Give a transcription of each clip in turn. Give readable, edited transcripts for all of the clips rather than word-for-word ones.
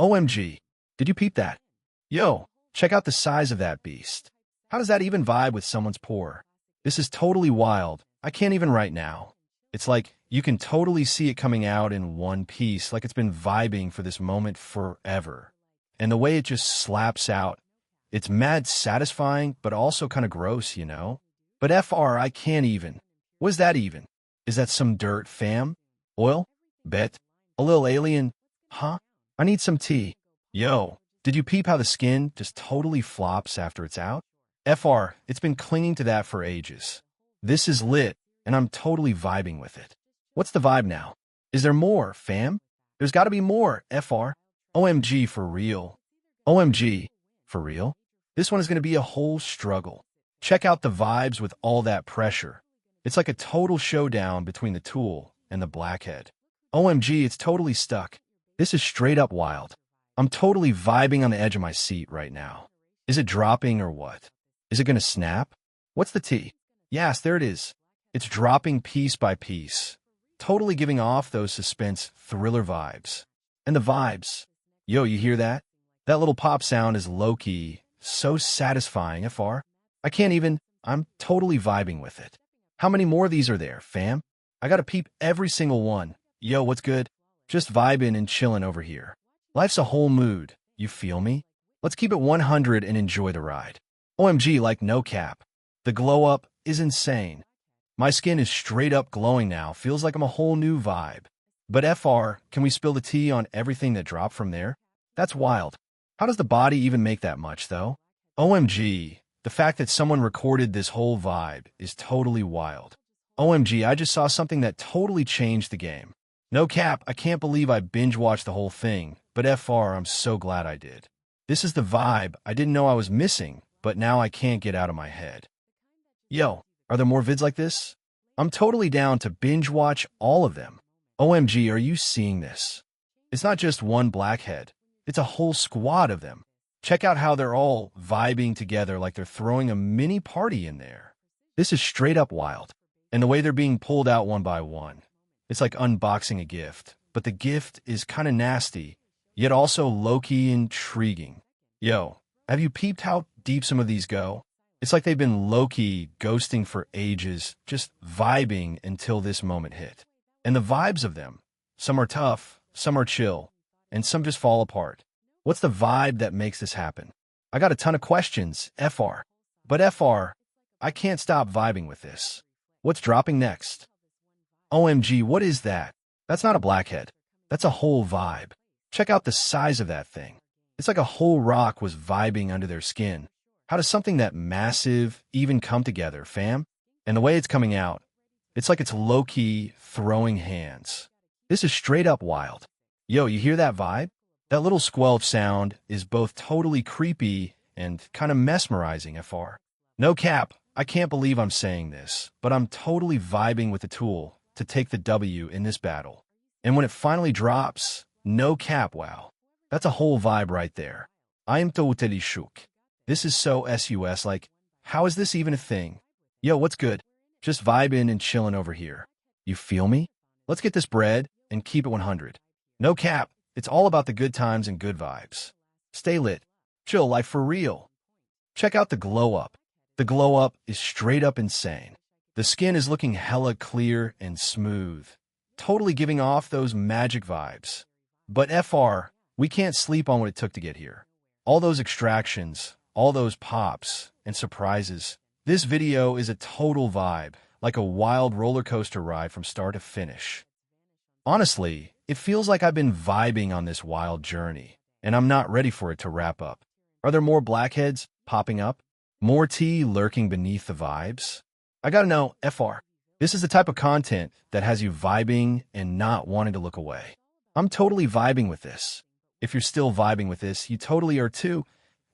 OMG, did you peep that? Yo, check out the size of that beast. How does that even vibe with someone's pore? This is totally wild. I can't even right now. It's like you can totally see it coming out in one piece, like it's been vibing for this moment forever. And the way it just slaps out, it's mad satisfying, but also kind of gross, you know? But FR, I can't even. What is that even? Is that some dirt, fam? Oil? Bet? A little alien? Huh? I need some tea. Yo, did you peep how the skin just totally flops after it's out? FR, it's been clinging to that for ages. This is lit, and I'm totally vibing with it. What's the vibe now? Is there more, fam? There's gotta be more, FR. OMG, for real. OMG, for real? This one is gonna be a whole struggle. Check out the vibes with all that pressure. It's like a total showdown between the tool and the blackhead. OMG, it's totally stuck. This is straight up wild. I'm totally vibing on the edge of my seat right now. Is it dropping or what? Is it gonna snap? What's the T? Yes, there it is. It's dropping piece by piece. Totally giving off those suspense thriller vibes. And the vibes. Yo, you hear that? That little pop sound is low-key, so satisfying, FR. I can't even, I'm totally vibing with it. How many more of these are there, fam? I gotta peep every single one. Yo, what's good? Just vibing and chilling over here. Life's a whole mood, you feel me? Let's keep it 100 and enjoy the ride. OMG, like no cap. The glow up is insane. My skin is straight up glowing now, feels like I'm a whole new vibe. But FR, can we spill the tea on everything that dropped from there? That's wild. How does the body even make that much, though? OMG, the fact that someone recorded this whole vibe is totally wild. OMG, I just saw something that totally changed the game. No cap, I can't believe I binge-watched the whole thing, but FR, I'm so glad I did. This is the vibe I didn't know I was missing, but now I can't get out of my head. Yo, are there more vids like this? I'm totally down to binge-watch all of them. OMG, are you seeing this? It's not just one blackhead. It's a whole squad of them. Check out how they're all vibing together like they're throwing a mini party in there. This is straight up wild. And the way they're being pulled out one by one. It's like unboxing a gift, but the gift is kind of nasty, yet also low-key intriguing. Yo, have you peeped how deep some of these go? It's like they've been low-key ghosting for ages, just vibing until this moment hit. And the vibes of them, some are tough, some are chill, and some just fall apart. What's the vibe that makes this happen? I got a ton of questions, FR. But FR, I can't stop vibing with this. What's dropping next? OMG, what is that? That's not a blackhead. That's a whole vibe. Check out the size of that thing. It's like a whole rock was vibing under their skin. How does something that massive even come together, fam? And the way it's coming out, it's like it's low-key throwing hands. This is straight up wild. Yo, you hear that vibe? That little squelch sound is both totally creepy and kind of mesmerizing, FR. No cap, I can't believe I'm saying this, but I'm totally vibing with the tool to take the W in this battle. And when it finally drops, no cap, wow. That's a whole vibe right there. I am totally shook. This is so SUS, like, how is this even a thing? Yo, what's good? Just vibing and chilling over here. You feel me? Let's get this bread and keep it 100. No cap, it's all about the good times and good vibes. Stay lit. Chill life for real. Check out the glow up. The glow up is straight up insane. The skin is looking hella clear and smooth, totally giving off those magic vibes. But FR, we can't sleep on what it took to get here. All those extractions, all those pops and surprises. This video is a total vibe, like a wild roller coaster ride from start to finish. Honestly, it feels like I've been vibing on this wild journey, and I'm not ready for it to wrap up. Are there more blackheads popping up? More tea lurking beneath the vibes? I gotta know, FR, this is the type of content that has you vibing and not wanting to look away. I'm totally vibing with this. If you're still vibing with this, you totally are too.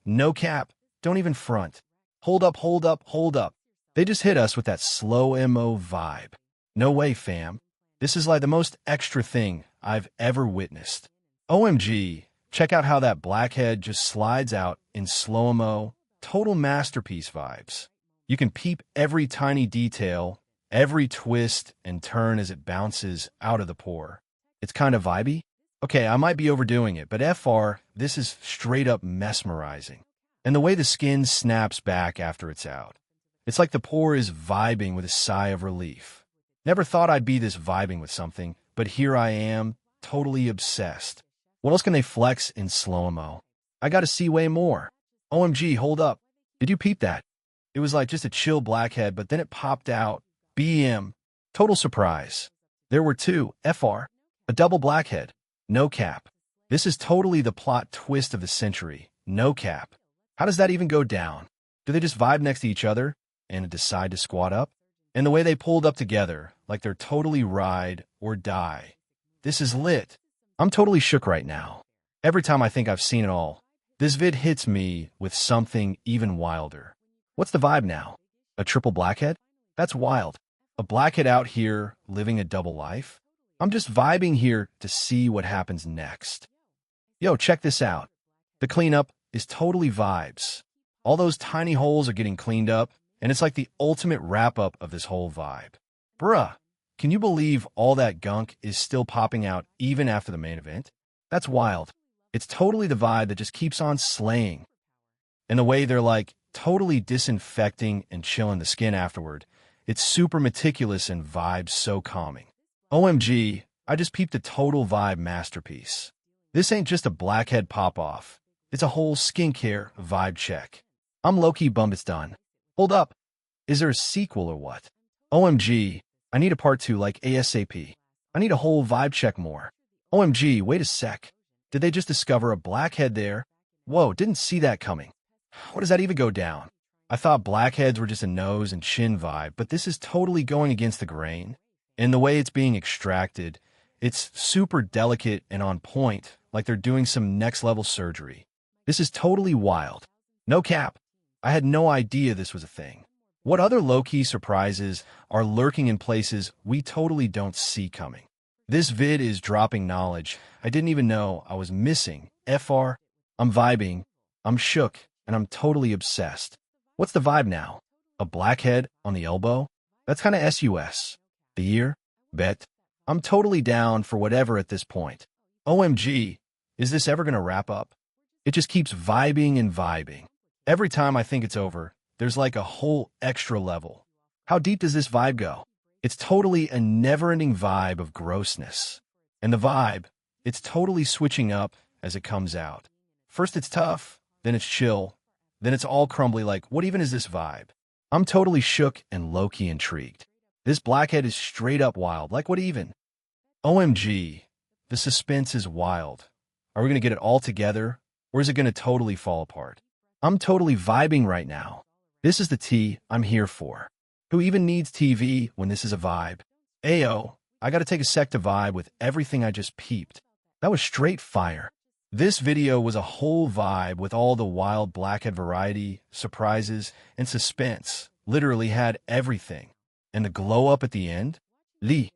No cap, don't even front. Hold up, hold up, hold up. They just hit us with that slow MO vibe. No way, fam. This is like the most extra thing I've ever witnessed. OMG, check out how that blackhead just slides out in slow-mo, total masterpiece vibes. You can peep every tiny detail, every twist and turn as it bounces out of the pore. It's kind of vibey. Okay, I might be overdoing it, but FR, this is straight up mesmerizing. And the way the skin snaps back after it's out. It's like the pore is vibing with a sigh of relief. Never thought I'd be this vibing with something, but here I am, totally obsessed. What else can they flex in slow-mo? I gotta see way more. OMG, hold up. Did you peep that? It was like just a chill blackhead, but then it popped out. BM. Total surprise. There were two, FR. A double blackhead. No cap. This is totally the plot twist of the century. No cap. How does that even go down? Do they just vibe next to each other and decide to squat up? And the way they pulled up together, like they're totally ride or die. This is lit. I'm totally shook right now. Every time I think I've seen it all, this vid hits me with something even wilder. What's the vibe now? A triple blackhead? That's wild. A blackhead out here living a double life? I'm just vibing here to see what happens next. Yo, check this out. The cleanup is totally vibes. All those tiny holes are getting cleaned up, and it's like the ultimate wrap-up of this whole vibe. Bruh, can you believe all that gunk is still popping out even after the main event? That's wild. It's totally the vibe that just keeps on slaying. And the way they're like totally disinfecting and chilling the skin afterward, it's super meticulous and vibes so calming. OMG, I just peeped a total vibe masterpiece. This ain't just a blackhead pop-off. It's a whole skincare vibe check. I'm low-key bummed it's done. Hold up. Is there a sequel or what? OMG, I need a part 2 like ASAP. I need a whole vibe check more. OMG, wait a sec. Did they just discover a blackhead there? Whoa, didn't see that coming. What does that even go down? I thought blackheads were just a nose and chin vibe, but this is totally going against the grain. And the way it's being extracted, it's super delicate and on point, like they're doing some next-level surgery. This is totally wild. No cap. I had no idea this was a thing. What other low-key surprises are lurking in places we totally don't see coming? This vid is dropping knowledge I didn't even know I was missing. FR, I'm vibing, I'm shook, and I'm totally obsessed. What's the vibe now? A blackhead on the elbow? That's kind of SUS. The year? Bet. I'm totally down for whatever at this point. OMG, is this ever gonna wrap up? It just keeps vibing and vibing. Every time I think it's over, there's like a whole extra level. How deep does this vibe go? It's totally a never-ending vibe of grossness. And the vibe, it's totally switching up as it comes out. First it's tough, then it's chill, then it's all crumbly like, what even is this vibe? I'm totally shook and low-key intrigued. This blackhead is straight up wild, like what even? OMG, the suspense is wild. Are we gonna get it all together, or is it gonna totally fall apart? I'm totally vibing right now. This is the tea I'm here for. Who even needs TV when this is a vibe? Ayo, I gotta take a sec to vibe with everything I just peeped. That was straight fire. This video was a whole vibe with all the wild blackhead variety, surprises, and suspense. Literally had everything. And the glow up at the end? The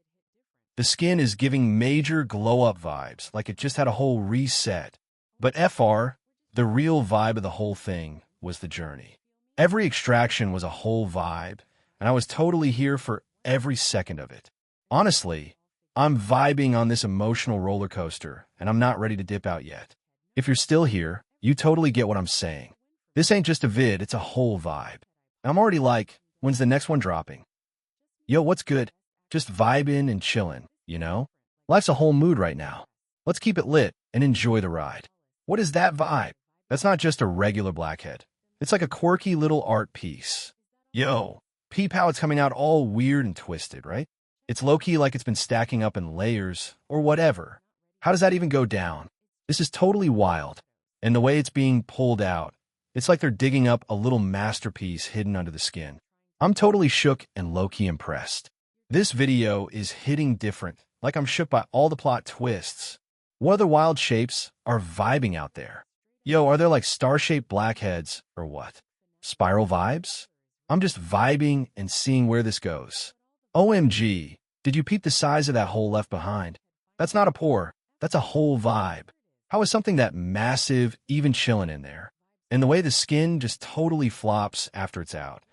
skin is giving major glow up vibes, like it just had a whole reset. But FR, the real vibe of the whole thing was the journey. Every extraction was a whole vibe, and I was totally here for every second of it. Honestly, I'm vibing on this emotional roller coaster, and I'm not ready to dip out yet. If you're still here, you totally get what I'm saying. This ain't just a vid, it's a whole vibe. And I'm already like, when's the next one dropping? Yo, what's good? Just vibing and chilling, you know? Life's a whole mood right now. Let's keep it lit and enjoy the ride. What is that vibe? That's not just a regular blackhead. It's like a quirky little art piece. Yo, peep how it's coming out all weird and twisted, right? It's low-key like it's been stacking up in layers or whatever. How does that even go down? This is totally wild. And the way it's being pulled out, it's like they're digging up a little masterpiece hidden under the skin. I'm totally shook and low-key impressed. This video is hitting different, like I'm shook by all the plot twists. What other wild shapes are vibing out there? Yo, are there like star-shaped blackheads or what? Spiral vibes? I'm just vibing and seeing where this goes. OMG, did you peep the size of that hole left behind? That's not a pore, that's a whole vibe. How is something that massive even chilling in there? And the way the skin just totally flops after it's out.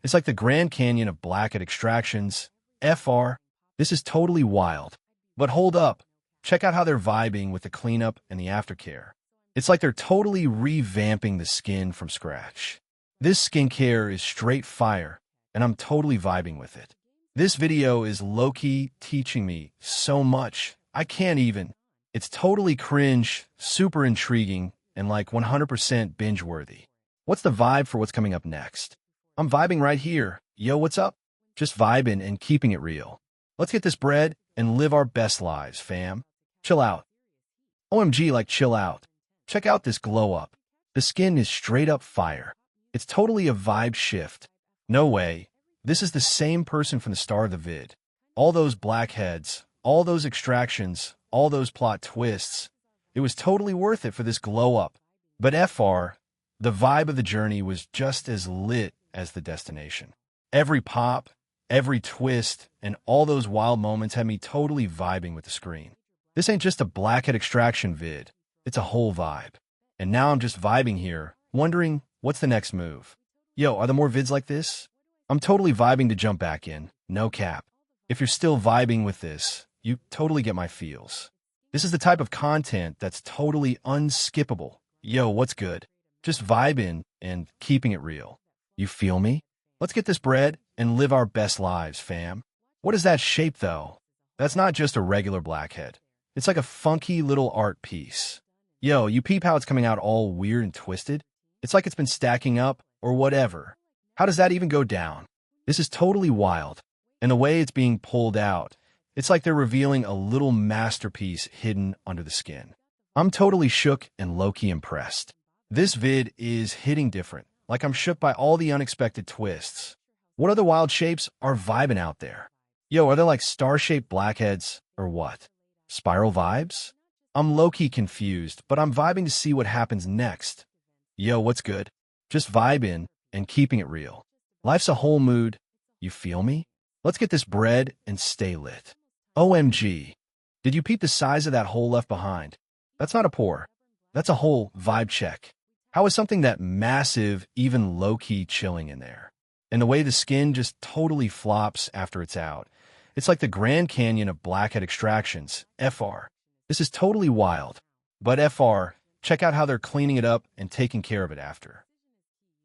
It's like the Grand Canyon of blackhead extractions. FR, this is totally wild. But hold up. check out how they're vibing with the cleanup and the aftercare. It's like they're totally revamping the skin from scratch. This skincare is straight fire, and I'm totally vibing with it. This video is low-key teaching me so much. I can't even. It's totally cringe, super intriguing, and like 100% binge-worthy. What's the vibe for what's coming up next? I'm vibing right here. Yo, what's up? Just vibing and keeping it real. Let's get this bread and live our best lives, fam. Chill out. OMG, like chill out. Check out this glow up. The skin is straight up fire. It's totally a vibe shift. No way. This is the same person from the start of the vid. All those blackheads, all those extractions, all those plot twists. It was totally worth it for this glow up. But FR, the vibe of the journey was just as lit as the destination. Every pop, every twist, and all those wild moments had me totally vibing with the screen. This ain't just a blackhead extraction vid. It's a whole vibe. And now I'm just vibing here, wondering, what's the next move? Yo, are there more vids like this? I'm totally vibing to jump back in, no cap. If you're still vibing with this, you totally get my feels. This is the type of content that's totally unskippable. Yo, what's good? Just vibing and keeping it real. You feel me? Let's get this bread and live our best lives, fam. What is that shape, though? That's not just a regular blackhead. It's like a funky little art piece. Yo, you peep how it's coming out all weird and twisted? It's like it's been stacking up, or whatever. How does that even go down? This is totally wild. And the way it's being pulled out, it's like they're revealing a little masterpiece hidden under the skin. I'm totally shook and low-key impressed. This vid is hitting different, like I'm shook by all the unexpected twists. What other wild shapes are vibing out there? Yo, are there like star-shaped blackheads, or what? Spiral vibes? I'm low-key confused, but I'm vibing to see what happens next. Yo, what's good? Just vibing and keeping it real. Life's a whole mood. You feel me? Let's get this bread and stay lit. OMG. Did you peep the size of that hole left behind? That's not a pore. That's a whole vibe check. How is something that massive even low-key chilling in there? And the way the skin just totally flops after it's out. It's like the Grand Canyon of blackhead extractions, FR. This is totally wild. But FR, check out how they're cleaning it up and taking care of it after.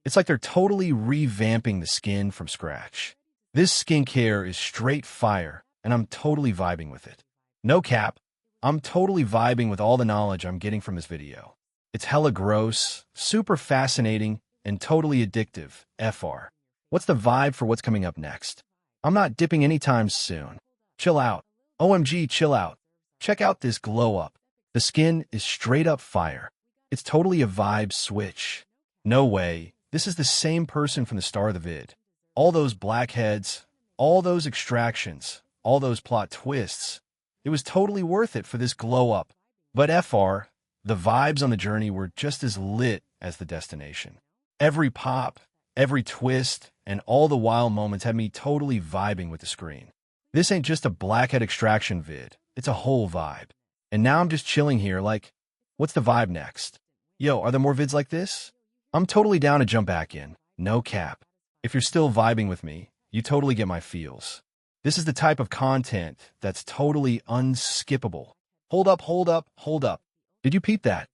It's like they're totally revamping the skin from scratch. This skincare is straight fire, and I'm totally vibing with it. No cap, I'm totally vibing with all the knowledge I'm getting from this video. It's hella gross, super fascinating, and totally addictive, FR. What's the vibe for what's coming up next? I'm not dipping anytime soon. Chill out. OMG, chill out. Check out this glow up. The skin is straight up fire. It's totally a vibe switch. No way. This is the same person from the start of the vid. All those blackheads, all those extractions, all those plot twists. It was totally worth it for this glow up. But FR, the vibes on the journey were just as lit as the destination. Every pop, every twist, and all the wild moments had me totally vibing with the screen. This ain't just a blackhead extraction vid. It's a whole vibe. And now I'm just chilling here like, what's the vibe next? Yo, are there more vids like this? I'm totally down to jump back in. No cap. If you're still vibing with me, you totally get my feels. This is the type of content that's totally unskippable. Hold up, hold up, hold up. Did you peep that?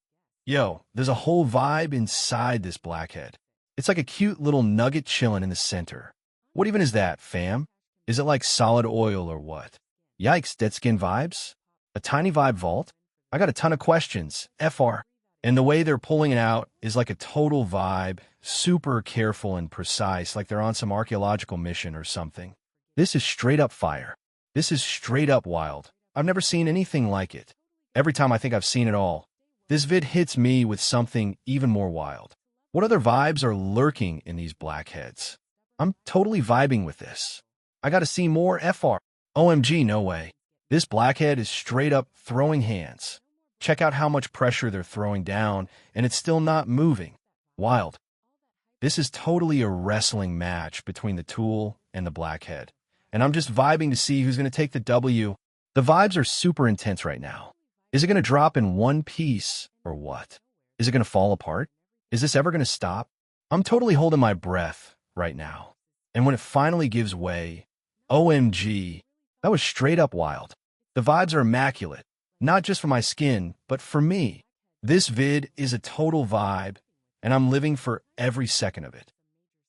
Yo, there's a whole vibe inside this blackhead. It's like a cute little nugget chilling in the center. What even is that, fam? Is it like solid oil or what? Yikes, dead skin vibes? A tiny vibe vault? I got a ton of questions, FR. And the way they're pulling it out is like a total vibe, super careful and precise, like they're on some archaeological mission or something. This is straight up fire. This is straight up wild. I've never seen anything like it. Every time I think I've seen it all, this vid hits me with something even more wild. What other vibes are lurking in these blackheads? I'm totally vibing with this. I gotta see more FR. OMG, no way. This blackhead is straight up throwing hands. Check out how much pressure they're throwing down, and it's still not moving. Wild. This is totally a wrestling match between the tool and the blackhead. And I'm just vibing to see who's going to take the W. The vibes are super intense right now. Is it going to drop in one piece, or what? Is it going to fall apart? Is this ever going to stop? I'm totally holding my breath right now. And when it finally gives way, OMG, that was straight up wild. The vibes are immaculate. Not just for my skin, but for me. This vid is a total vibe, and I'm living for every second of it.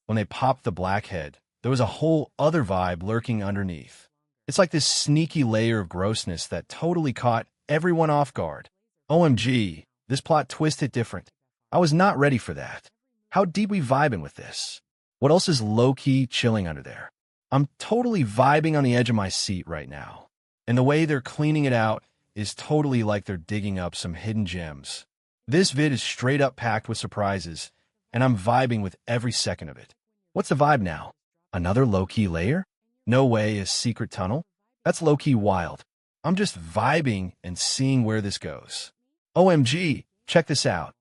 When they popped the blackhead, there was a whole other vibe lurking underneath. It's like this sneaky layer of grossness that totally caught everyone off guard. OMG, this plot twist hit different. I was not ready for that. How deep we vibing with this? What else is low-key chilling under there? I'm totally vibing on the edge of my seat right now. And the way they're cleaning it out is totally like they're digging up some hidden gems. This vid is straight up packed with surprises, and I'm vibing with every second of it. What's the vibe now? Another low-key layer? No way, a secret tunnel? That's low-key wild. I'm just vibing and seeing where this goes. OMG, check this out.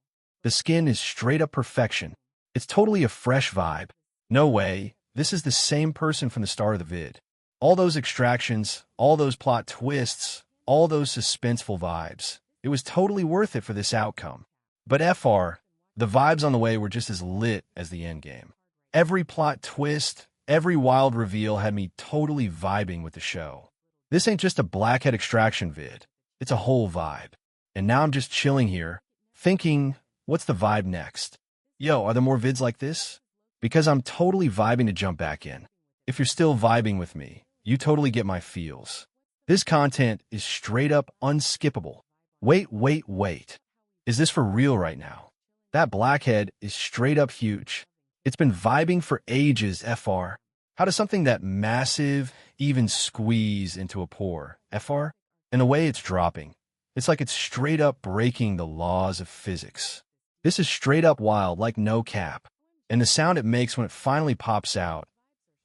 The skin is straight up perfection. It's totally a fresh vibe. No way, this is the same person from the start of the vid. All those extractions, all those plot twists, all those suspenseful vibes. It was totally worth it for this outcome. But FR, the vibes on the way were just as lit as the endgame. Every plot twist, every wild reveal had me totally vibing with the show. This ain't just a blackhead extraction vid. It's a whole vibe. And now I'm just chilling here, thinking, what's the vibe next? Yo, are there more vids like this? Because I'm totally vibing to jump back in. If you're still vibing with me, you totally get my feels. This content is straight up unskippable. Wait. Is this for real right now? That blackhead is straight up huge. It's been vibing for ages, FR. How does something that massive even squeeze into a pore, FR? And the way it's dropping, it's like it's straight up breaking the laws of physics. This is straight up wild, like no cap. And the sound it makes when it finally pops out,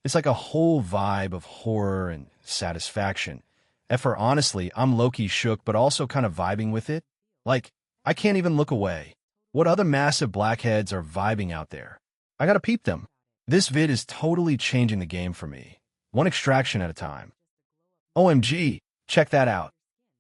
it's like a whole vibe of horror and satisfaction. FR, honestly, I'm low-key shook, but also kind of vibing with it. Like, I can't even look away. What other massive blackheads are vibing out there? I gotta peep them. This vid is totally changing the game for me. One extraction at a time. OMG, check that out.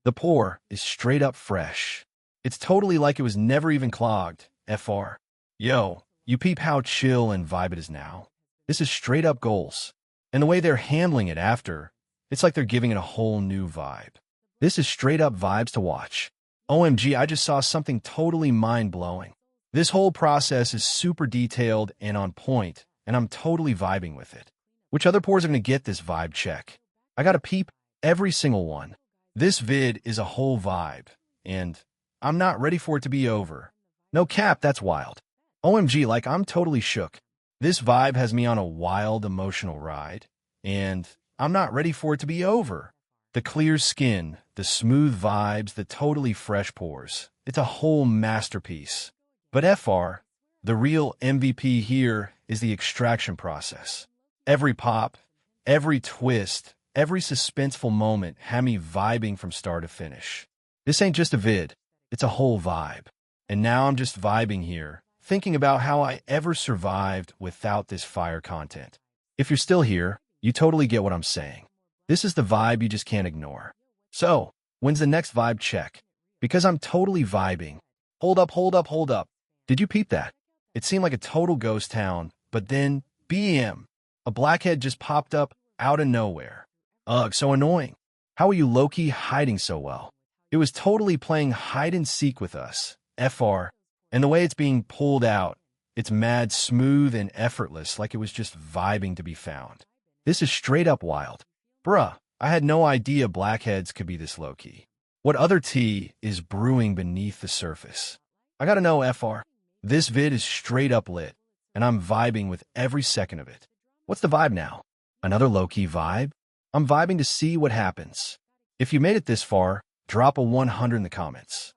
The pore is straight up fresh. It's totally like it was never even clogged, FR. Yo, you peep how chill and vibe it is now. This is straight up goals. And the way they're handling it after, it's like they're giving it a whole new vibe. This is straight up vibes to watch. OMG, I just saw something totally mind-blowing. This whole process is super detailed and on point, and I'm totally vibing with it. Which other pores are going to get this vibe check? I gotta peep every single one. This vid is a whole vibe, and I'm not ready for it to be over. No cap, that's wild. OMG, like I'm totally shook. This vibe has me on a wild emotional ride, and I'm not ready for it to be over. The clear skin, the smooth vibes, the totally fresh pores. It's a whole masterpiece. But FR, the real MVP here is the extraction process. Every pop, every twist, every suspenseful moment had me vibing from start to finish. This ain't just a vid, it's a whole vibe. And now I'm just vibing here, thinking about how I ever survived without this fire content. If you're still here, you totally get what I'm saying. This is the vibe you just can't ignore. So, when's the next vibe check? Because I'm totally vibing. Hold up. Did you peep that? It seemed like a total ghost town, but then, BM, a blackhead just popped up out of nowhere. Ugh, so annoying. How are you low-key hiding so well? It was totally playing hide-and-seek with us, FR, and the way it's being pulled out, it's mad smooth and effortless, like it was just vibing to be found. This is straight up wild. Bruh, I had no idea blackheads could be this low-key. What other tea is brewing beneath the surface? I gotta know, FR. This vid is straight up lit, and I'm vibing with every second of it. What's the vibe now? Another low-key vibe? I'm vibing to see what happens. If you made it this far, drop a 100 in the comments.